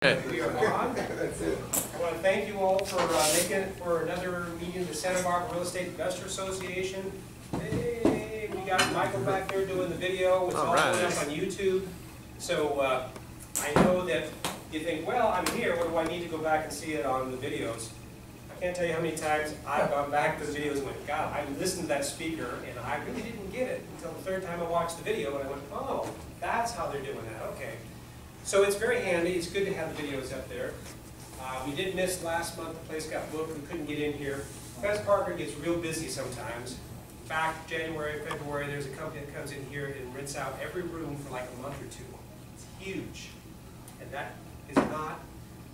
We are on. That's it. I want to thank you all for making it for another meeting of the Santa Barbara Real Estate Investor Association. Hey, we got Michael back there doing the video. It's all going up on YouTube. So I know that you think, well, I'm here. What do I need to go back and see it on the videos? I can't tell you how many times I've gone back to the videos and went, God, I listened to that speaker and I really didn't get it until the third time I watched the video and I went, oh, that's how they're doing that. Okay. So it's very handy. It's good to have the videos up there. We did miss last month. The place got booked. We couldn't get in here. Because Parker gets real busy sometimes. Back January, February, there's a company that comes in here and rents out every room for like a month or two. It's huge. And that is not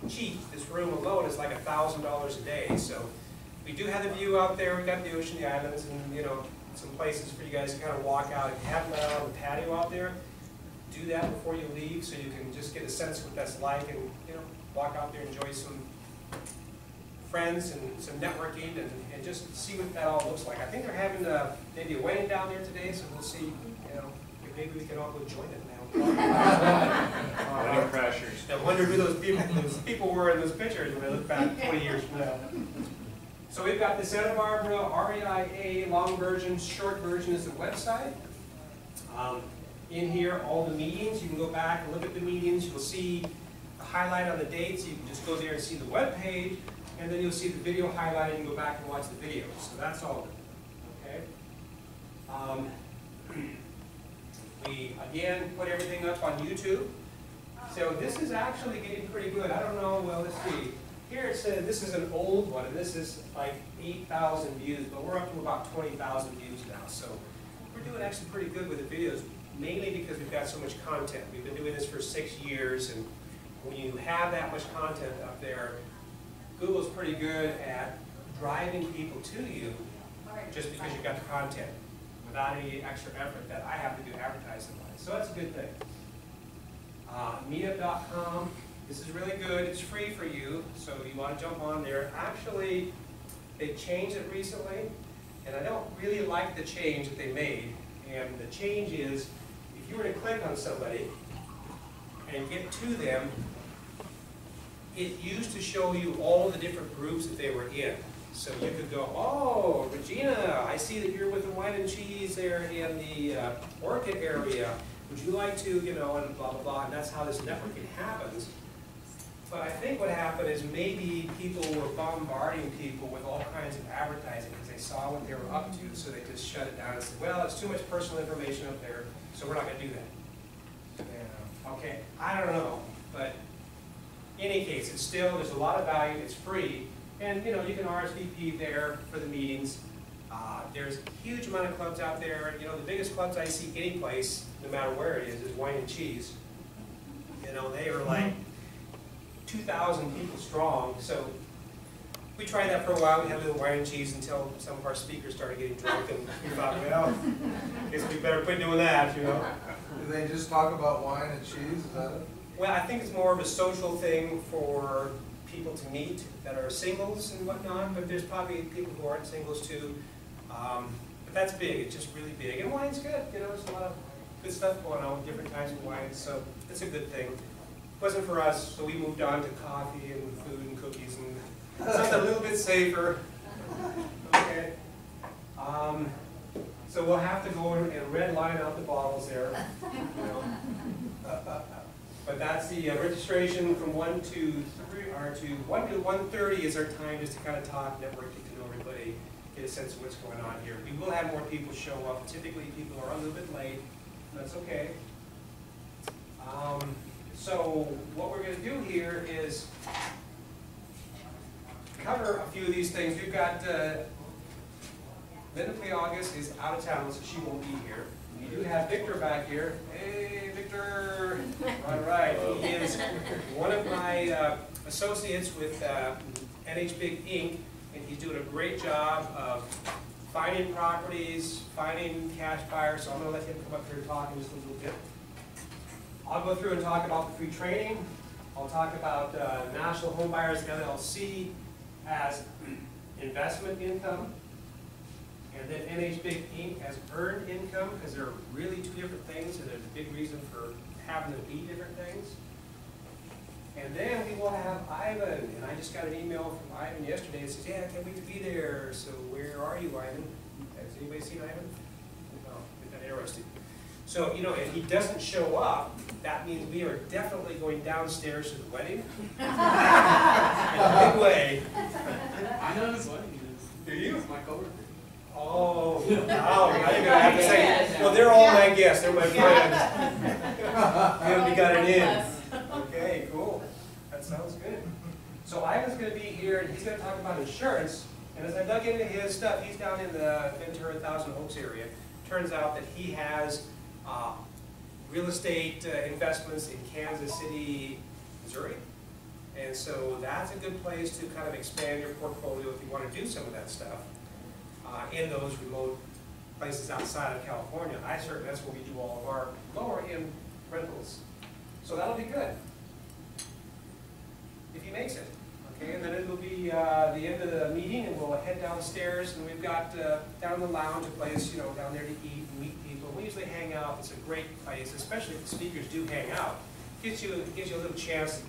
cheap. This room alone is like $1,000 a day. So we do have the view out there. We've got the ocean, the islands, and some places for you guys to kind of walk out. If you haven't been out on the patio out there, do that before you leave so you can just get a sense of what that's like and walk out there and enjoy some friends and some networking and just see what that all looks like. I think they're having maybe a wedding down there today, so we'll see. Maybe we can all go join it now. Wedding crashers. I wonder who those people were in those pictures when I look back 20 years from now. So we've got the Santa Barbara REIA long version, short version is the website. In here, all the meetings, you can go back and look at the meetings. You'll see the highlight on the dates. You can just go there and see the web page, and then you'll see the video highlighted and go back and watch the videos. So that's all of it. Okay. We again put everything up on YouTube. So this is actually getting pretty good. I don't know. Well, let's see. Here it says this is an old one, and this is like 8,000 views, but we're up to about 20,000 views now. So we're doing actually pretty good with the videos. Mainly because we've got so much content. We've been doing this for 6 years, and when you have that much content up there, Google's pretty good at driving people to you just because you've got the content without any extra effort that I have to do advertising-wise. So that's a good thing. Meetup.com, this is really good. It's free for you, so you want to jump on there. Actually, they changed it recently, and I don't really like the change that they made. And the change is, if you were to click on somebody and get to them, it used to show you all the different groups that they were in. So you could go, oh, Regina, I see that you're with the wine and cheese there in the orchid area. Would you like to, and blah, blah, blah. And that's how this networking happens. But I think what happened is maybe people were bombarding people with all kinds of advertising because they saw what they were up to, so they just shut it down and said, well, it's too much personal information up there, so we're not going to do that. Yeah. Okay, I don't know, but in any case, it's still, there's a lot of value, it's free, and you can RSVP there for the meetings. There's a huge amount of clubs out there. The biggest clubs I see any place, no matter where it is wine and cheese. They are like 2,000 people strong, so we tried that for a while. We had a little wine and cheese until some of our speakers started getting drunk, and we thought, well, I guess we better quit doing that, Do they just talk about wine and cheese? Is that it? Well, I think it's more of a social thing for people to meet that are singles and whatnot, but there's probably people who aren't singles too. But that's big. It's just really big. And wine's good. There's a lot of good stuff going on with different types of wines, so it's a good thing. It wasn't for us, so we moved on to coffee and food and cookies and something a little bit safer. Okay. So we'll have to go and red line out the bottles there. But that's the registration from 1 to 3, or to 1 to 1:30 is our time just to kind of talk, network, get to know everybody, get a sense of what's going on here. We will have more people show up. Typically, people are a little bit late. That's okay. So what we're going to do here is cover a few of these things. We've got Linda August is out of town, so she won't be here. We do have Victor back here. Hey, Victor! All right, he is one of my associates with NH Big Inc., and he's doing a great job of finding properties, finding cash buyers. So I'm going to let him come up here and talk in just a little bit. I'll go through and talk about the free training. I'll talk about National Home Buyers LLC as investment income. And then NH Big Inc. as earned income, because they're really two different things, and there's a big reason for having them be different things. And then we'll have Ivan, and I just got an email from Ivan yesterday that says, yeah, I can't wait to be there. So where are you, Ivan? Has anybody seen Ivan? No, they're not interested. So, you know, if he doesn't show up, that means we are definitely going downstairs to the wedding. In a big way. I know his wedding is. Do you? He's my coworker. Oh, now you're gonna have to say, well, they're all my guests, they're my friends. We already got it in. Okay, cool. That sounds good. So Ivan's gonna be here, and he's gonna talk about insurance. And as I dug into his stuff, he's down in the Ventura, Thousand Oaks area. Turns out that he has real estate investments in Kansas City, Missouri. And so that's a good place to kind of expand your portfolio if you want to do some of that stuff in those remote places outside of California. That's where we do all of our lower end rentals. So that'll be good if he makes it. Okay, and then it'll be the end of the meeting, and we'll head downstairs, and we've got down in the lounge a place, you know, down there to eat and meet people. We usually hang out. It's a great place, especially if the speakers do hang out. Gives you a little chance to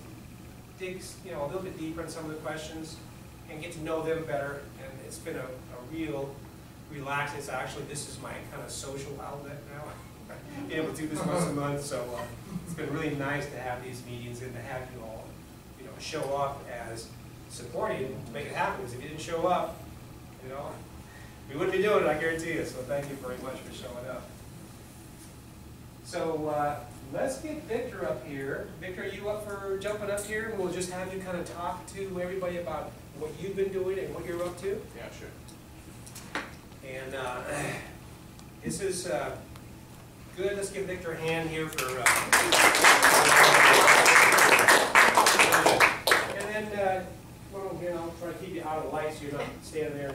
dig, you know, a little bit deeper in some of the questions and get to know them better. And it's been a real relax. It's actually, this is my kind of social outlet now. Being able to do this once a month, so it's been really nice to have these meetings and to have you all, you know, show up as supporting to make it happen. Because if you didn't show up, you know, we wouldn't be doing it, I guarantee you. So thank you very much for showing up. So let's get Victor up here. Victor, are you up for jumping up here? And we'll just have you kind of talk to everybody about what you've been doing and what you're up to. Yeah, sure. And this is good. Let's give Victor a hand here for. And then, well, again, I'll try to keep you out of the light so you're not standing there.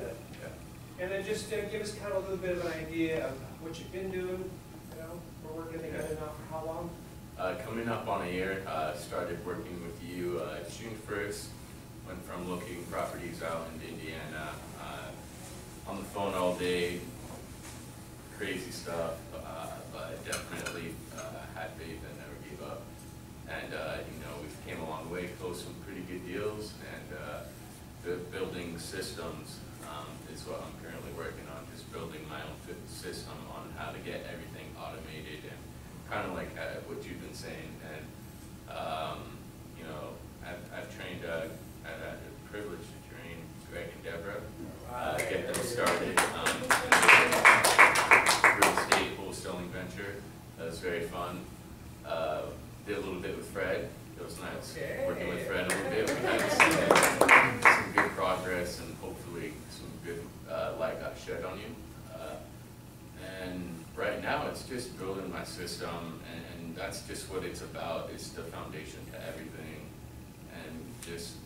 And then just give us kind of a little bit of an idea of what you've been doing. You know, we're working together now for how long? Coming up on a year. Started working with you June 1st. Went from looking properties out in Indiana, on the phone all day, crazy stuff, but definitely had faith and never gave up. And you know, we've came a long way, closed some pretty good deals, and building systems is what I'm currently working on. Just building my own system on how to get everything automated, and kind of like what you've been saying. And you know, I've trained. I've had the privilege to train Greg and Deborah, get them started. Real estate wholesaling venture. That was very fun. Did a little bit with Fred. It was nice working with Fred a little bit. We had some good progress, and hopefully some good light got shed on you. And right now it's just building my system, and that's just what it's about. It's the foundation to everything. And just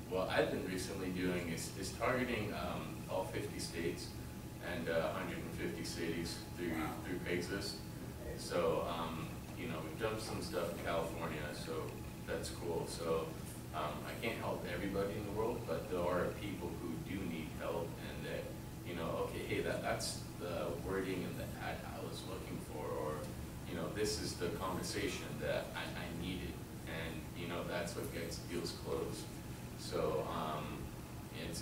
what I've been recently doing is targeting all 50 states and 150 cities through Craigslist. So you know, we've done some stuff in California, so that's cool. So I can't help everybody in the world, but there are people who do need help, and that, you know, okay, hey, that's the wording and the ad I was looking for, or you know, this is the conversation that I needed, and you know, that's what gets deals closed. So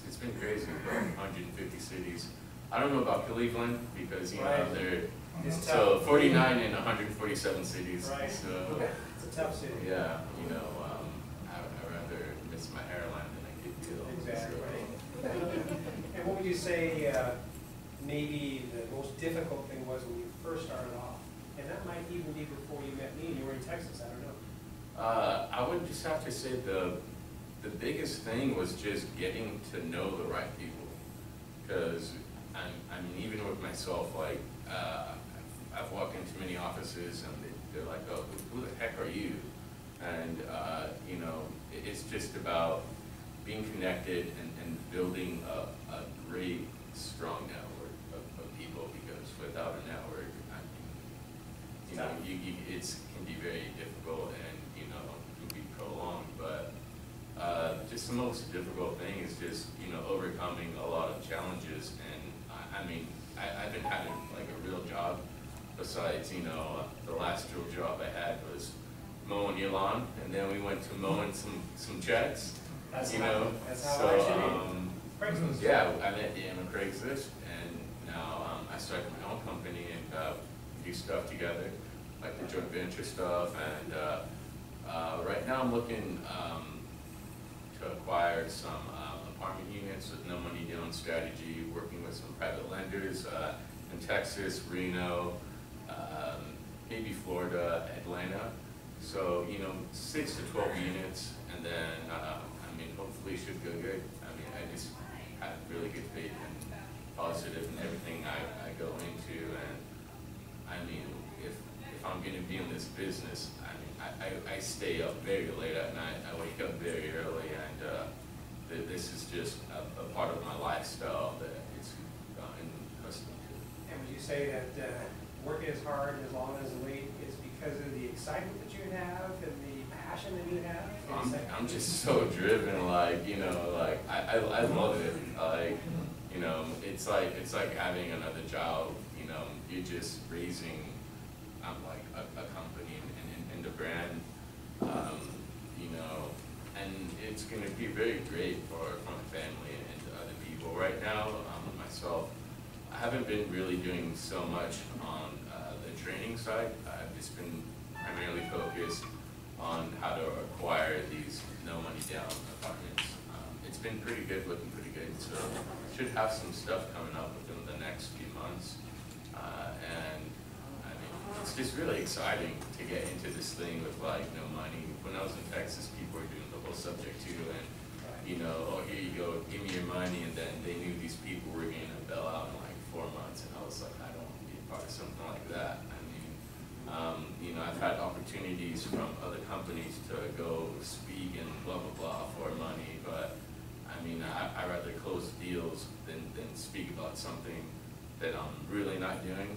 it's been crazy, but 150 cities. I don't know about Cleveland because you know they're so 49 in 147 cities. Right. So it's a tough city. yeah, you know, I'd rather miss my hairline than I get deals. Exactly. So. And what would you say maybe the most difficult thing was when you first started off? And that might even be before you met me. You were in Texas. I don't know. I would just have to say the biggest thing was just getting to know the right people, because I mean, even with myself, like I've walked into many offices and they're like, oh, who the heck are you? And you know, it's just about being connected and building a great, strong network of people, because without a network, I mean, you know, it can be very difficult, and you know, can be prolonged. But just the most difficult thing is just, you know, overcoming a lot of challenges. And I mean, I've been having like a real job besides, you know, the last real job I had was mowing your lawn, and then we went to mowing some jets. That's you how, know. that's how So I should be. Craigslist. yeah, I met Dan on Craigslist, and now I started my own company and do stuff together, like the joint venture stuff. And right now I'm looking to acquire some apartment units with no money down strategy, working with some private lenders in Texas, Reno, maybe Florida, Atlanta. So, 6 to 12 units, and then, hopefully it should go good. I just have really good faith and positive in everything I go into, and if I'm gonna be in this business, I stay up very late at night, I wake up very early, and this is just a part of my lifestyle that it's gotten accustomed to. And would you say that working as hard and as long as late is because of the excitement that you have and the passion that you have? I'm just so driven, I love it. It's like having another child. You're just raising a company and a brand. And it's going to be very great for my family and other people. Right now, myself, I haven't been really doing so much on the training side. I've just been primarily focused on how to acquire these no money down apartments. It's been pretty good, looking pretty good. So should have some stuff coming up within the next few months. It's just really exciting to get into this thing with no money. When I was in Texas, people were doing the whole subject too, and oh, here you go, give me your money, and then they knew these people were going to bail out in 4 months, and I was like, I don't want to be a part of something like that. I've had opportunities from other companies to go speak and blah blah blah for money, but I rather close deals than speak about something that I'm really not doing.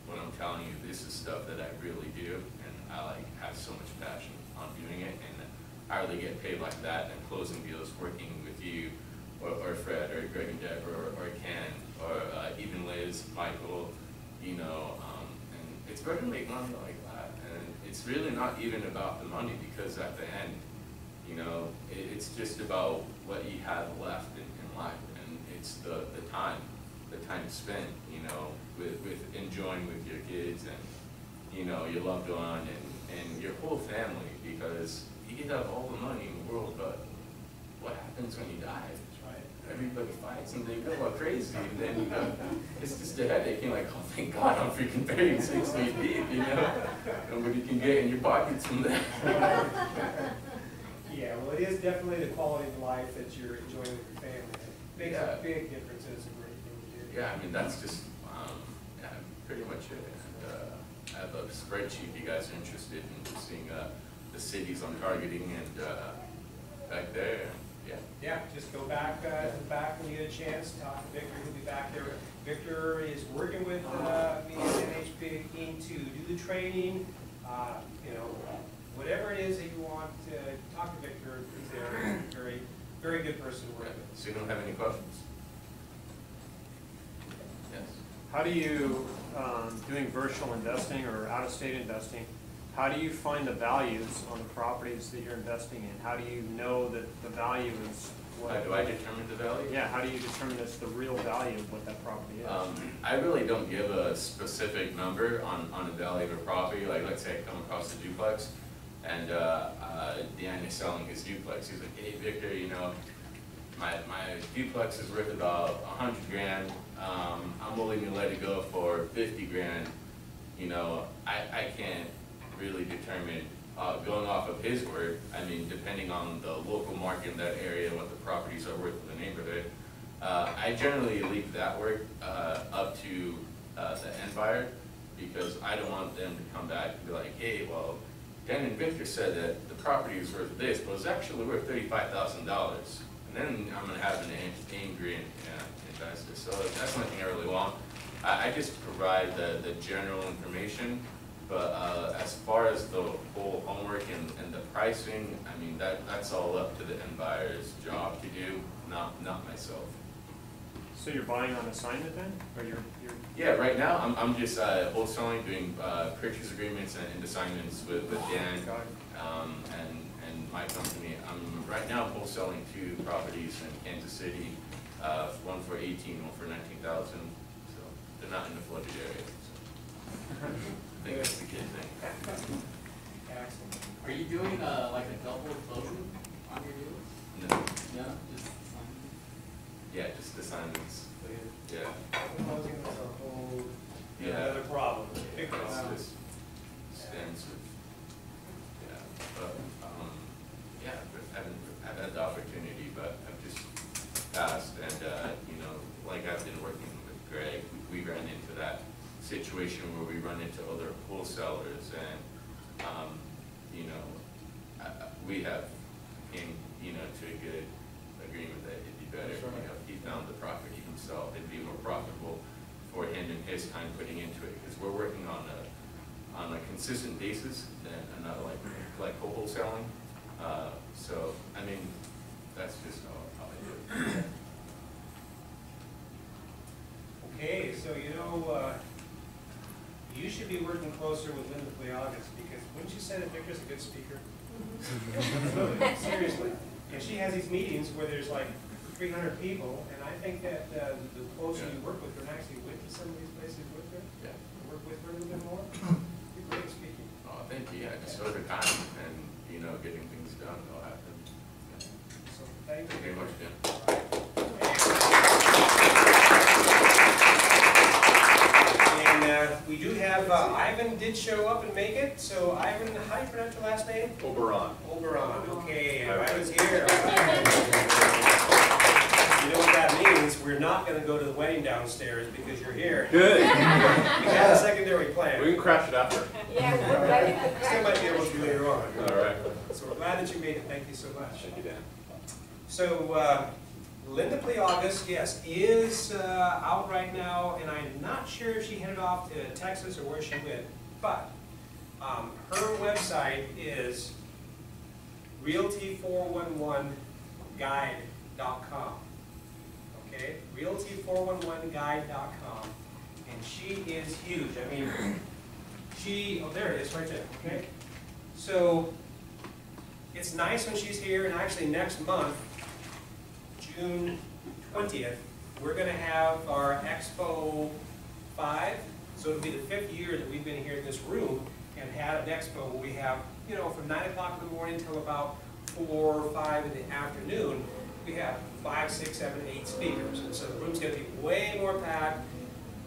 When I'm telling you, this is stuff that I really do, and I have so much passion on doing it, and I really get paid like that. And closing deals, working with you, or Fred, or Greg and Deborah, or Ken, or even Liz, Michael, and it's better to make money like that. And it's really not even about the money, because at the end, it's just about what you have left in life, and it's the time spent, with enjoying with your kids and, your loved one and your whole family, because you can have all the money in the world, but what happens when you die? Everybody fights and they go like crazy, and then it's just a headache. You're like, oh, thank God I'm freaking buried 6 feet deep, and what you can get in your pockets from there. Yeah, well, it is definitely the quality of life that you're enjoying with your family. It makes a big difference, and it's a great thing to do. Yeah, that's just pretty much it. And I have a spreadsheet if you guys are interested in seeing the cities I'm targeting, and back there. Yeah, just go back to the back when you get a chance. Talk to Victor, he'll be back there. Victor is working with me and NHP team to do the training. Whatever it is that you want to talk to Victor, he's there. Very, very good person to work with. So you don't have any questions? Yes. How do you, doing virtual investing or out-of-state investing, how do you find the values on the properties that you're investing in? How do you know that the value is what? How do I determine the value? Yeah, how do you determine it's the real value of what that property is? I really don't give a specific number on the value of a property. Like, let's say I come across a duplex, and Dan is selling his duplex. He's like, hey, Victor, my duplex is worth about 100 grand. I'm willing to let it go for 50 grand. I can't really determine, going off of his word, depending on the local market in that area, what the properties are worth in the neighborhood. I generally leave that work up to the end buyer, because I don't want them to come back and be like, hey, well, Dan and Victor said that the property is worth this, but it's actually worth $35,000. And then I'm going to have an angry investor. So that's one thing I really want. I just provide the general information, but as far as the whole homework and the pricing, that's all up to the end buyer's job to do, not myself. So you're buying on assignment then, or you're Yeah, right now, I'm just wholesaling, doing purchase agreements and assignments with Dan and my company. I'm right now wholesaling 2 properties in Kansas City, one for 18, one for 19,000. So they're not in the flooded area. So I think that's a good thing. Excellent. Are you doing like a double closing on your deals? No, Yeah, just some. yeah, just assignments. Yeah. Closing is a whole Yeah. another problem. Big It's problem. just extensive. Yeah, but, yeah, I've had the opportunity, but I've just passed, and, you know, like I've been working with Greg, we ran into that situation where we run into other wholesalers, and, you know, we have came, you know, to a good agreement that it'd be better, you know, if he found the property himself, it'd be more profitable for him and his time putting into it, because we're working on a consistent basis and not like wholesaling. So, I mean, that's just how I do it. Okay, so you know, you should be working closer with Linda Pliagas, because wouldn't you say that Victor's a good speaker? Absolutely, seriously. And she has these meetings where there's like 300 people, and I think that the closer you work with her and actually went to some of these places with her, Yeah. work with her a little bit more, you're great at speaking. Oh, thank you. Yeah, just over time and, you know, getting things done will happen. Yeah. So thank you. Thank you very much, Jim. And we do have, Ivan did show up and make it, so Ivan, how do you pronounce your last name? Oberon. Oberon, okay, Ivan's here. You know what that means? We're not gonna go to the wedding downstairs because you're here. Good. We have a secondary plan. We can crash it after. Still might be able to later on. All right. So we're glad that you made it, thank you so much. Thank you, Dan. So, Linda Pliagas, yes, is out right now, and I'm not sure if she headed off to Texas or where she went, but her website is realty411guide.com. Okay, realty411guide.com, and she is huge. I mean, oh, there it is, right there. Okay, so it's nice when she's here, and actually next month, June 20th, we're going to have our Expo 5. So it'll be the 5th year that we've been here in this room and had an expo where we have, you know, from 9 o'clock in the morning till about 4 or 5 in the afternoon, we have 5, 6, 7, 8 speakers. And so the room's going to be way more packed.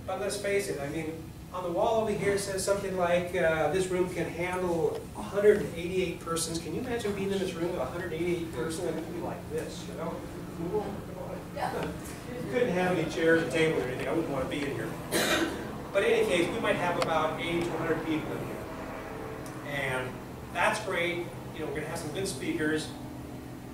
But let's face it, I mean, on the wall over here it says something like, this room can handle 188 persons. Can you imagine being in this room with 188 persons? It would be like this, you know? Couldn't have any chairs or tables or anything. I wouldn't want to be in here. But in any case, we might have about 80 to 100 people in here. And that's great. You know, we're going to have some good speakers.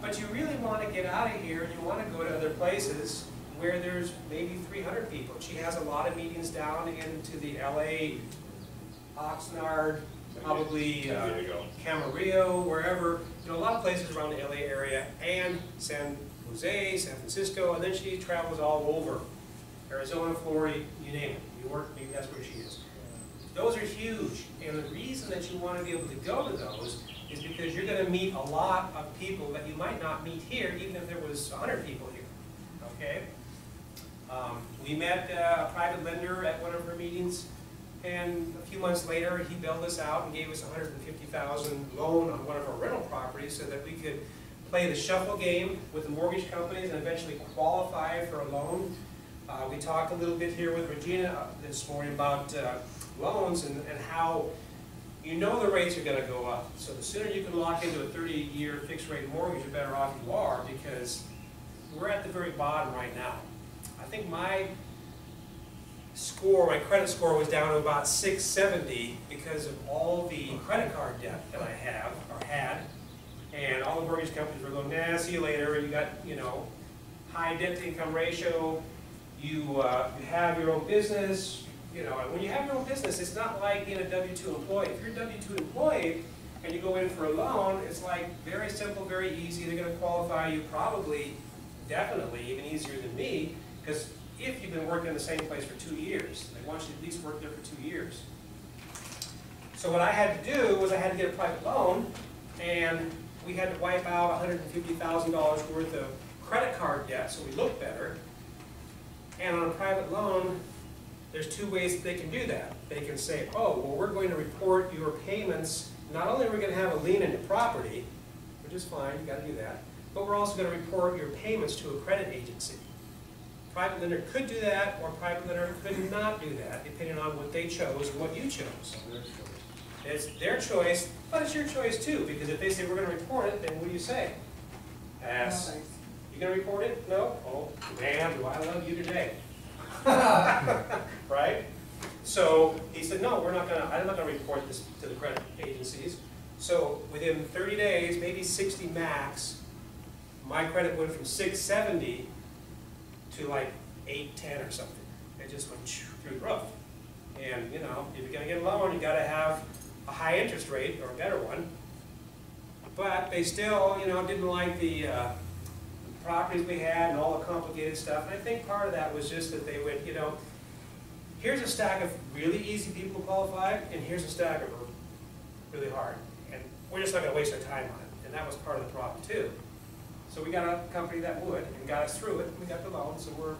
But you really want to get out of here and you want to go to other places where there's maybe 300 people. She has a lot of meetings down into the LA, Oxnard, probably Camarillo, wherever. You know, a lot of places around the LA area, and San Jose, San Francisco, and then she travels all over. Arizona, Florida, you name it. New York, maybe that's where she is. Those are huge, and the reason that you want to be able to go to those is because you're going to meet a lot of people that you might not meet here, even if there was 100 people here, okay? We met a private lender at one of her meetings, and a few months later, he bailed us out and gave us a $150,000 loan on one of our rental properties so that we could play the shuffle game with the mortgage companies and eventually qualify for a loan. We talked a little bit here with Regina this morning about loans and how you know the rates are going to go up. So the sooner you can lock into a 30-year fixed rate mortgage, the better off you are, because we're at the very bottom right now. I think my credit score was down to about 670 because of all the credit card debt that I have or had. And all the mortgage companies were going, nah, see you later. You got, you know, high debt to income ratio. You have your own business. You know, when you have your own business, it's not like being a W-2 employee. If you're a W-2 employee and you go in for a loan, it's like very simple, very easy. They're going to qualify you probably, definitely, even easier than me, because if you've been working in the same place for 2 years. They want you to at least work there for 2 years. So what I had to do was I had to get a private loan, and we had to wipe out $150,000 worth of credit card debt so we looked better. And on a private loan, there's 2 ways that they can do that. They can say, oh, well, we're going to report your payments. Not only are we going to have a lien on your property, which is fine, you've got to do that, but we're also going to report your payments to a credit agency. Private lender could do that, or private lender could not do that, depending on what they chose and what you chose. It's their choice, but it's your choice too, because if they say we're going to report it, then what do you say? Pass. You going to report it? No? Oh, man, do I love you today. Right? So he said, no, I'm not going to report this to the credit agencies. So within 30 days, maybe 60 max, my credit went from 670 to like 810 or something. It just went through the roof. And you know, if you're going to get a loan, you got to have a high interest rate or a better one. But they still, you know, didn't like the properties we had and all the complicated stuff. And I think part of that was just that they would, you know, here's a stack of really easy people to qualify, and here's a stack of really hard. And we're just not going to waste our time on it. And that was part of the problem too. So we got a company that would, and got us through it, and we got the loan. So we're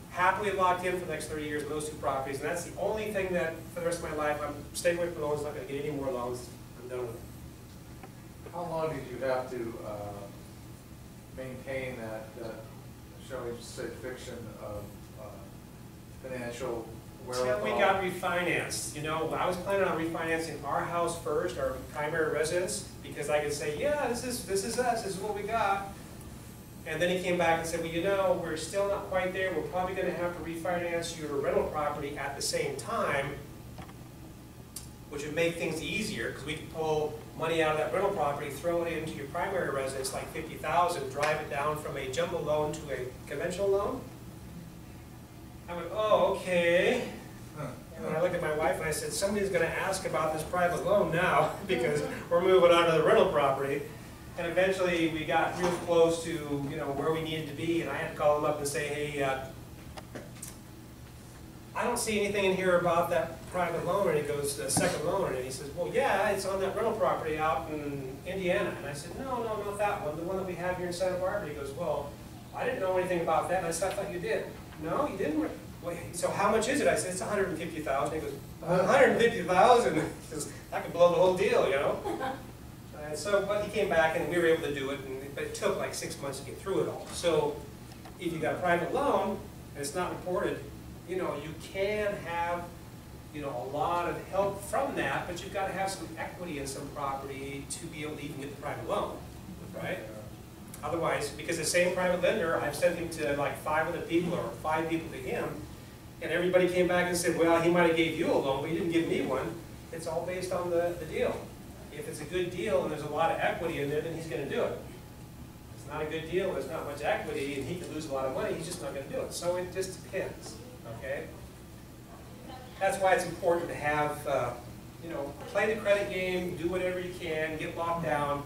happily locked in for the next 30 years with those 2 properties. And that's the only thing that, for the rest of my life, I'm staying away from loans, not going to get any more loans. I'm done with it. How long did you have to maintain that, shall we just say, fiction of financial wherewithal? Until we got refinanced. You know, I was planning on refinancing our house first, our primary residence, because I could say, yeah, this is us, this is what we got. And then he came back and said, well, you know, we're still not quite there. We're probably going to have to refinance your rental property at the same time, which would make things easier, because we could pull money out of that rental property, throw it into your primary residence, like $50,000, drive it down from a jumbo loan to a conventional loan. I went, oh, okay. And I looked at my wife and I said, somebody's going to ask about this private loan now, because we're moving on to the rental property. And eventually we got real close to, you know, where we needed to be, and I had to call him up and say, hey, I don't see anything in here about that private loan. And he goes, the second loan, and he says, well, yeah, it's on that rental property out in Indiana. And I said, no, not that one, the one that we have here in Santa Barbara. He goes, well, I didn't know anything about that. And I said, I thought you did. No, you didn't. Wait, so how much is it? I said, it's $150,000. He goes, $150,000? He says, that could blow the whole deal, you know? And so, but he came back and we were able to do it, but it took like 6 months to get through it all. So if you got a private loan and it's not reported, you know, you can have, you know, a lot of help from that, but you've got to have some equity in some property to be able to even get the private loan, right? Otherwise, because the same private lender, I've sent him to like 5 other people or 5 people to him, and everybody came back and said, well, he might have gave you a loan, but he didn't give me one. It's all based on the deal. If it's a good deal and there's a lot of equity in there, then he's going to do it. If it's not a good deal, there's not much equity, and he could lose a lot of money, he's just not going to do it. So it just depends, okay? That's why it's important to have, you know, play the credit game, do whatever you can, get locked down,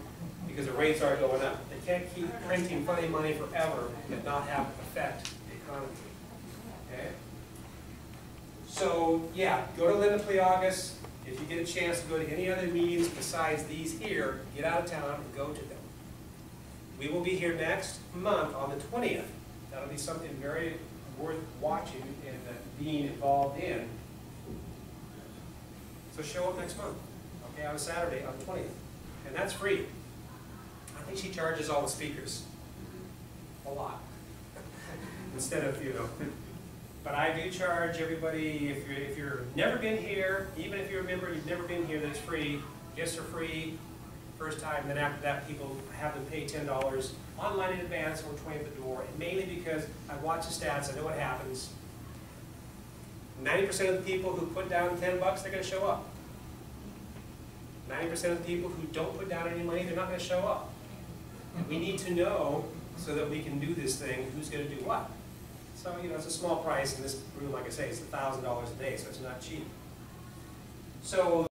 because the rates are going up. They can't keep printing funny money forever and not have affect the economy, okay? So, yeah, go to Linda Pliagas. If you get a chance to go to any other meetings besides these here, get out of town and go to them. We will be here next month on the 20th. That'll be something very worth watching and being involved in. So show up next month, okay, on a Saturday on the 20th. And that's free. I think she charges all the speakers a lot instead of, you know. But I do charge everybody, if you're never been here, even if you're a member, you've never been here, that's free. Guests are free first time, then after that people have them pay $10 online in advance or $20 at the door. And mainly because I watch the stats, I know what happens. 90% of the people who put down $10, they're going to show up. 90% of the people who don't put down any money, they're not going to show up. And we need to know so that we can do this thing, who's going to do what. So, you know, it's a small price in this room, like I say, it's $1,000 a day, so it's not cheap. So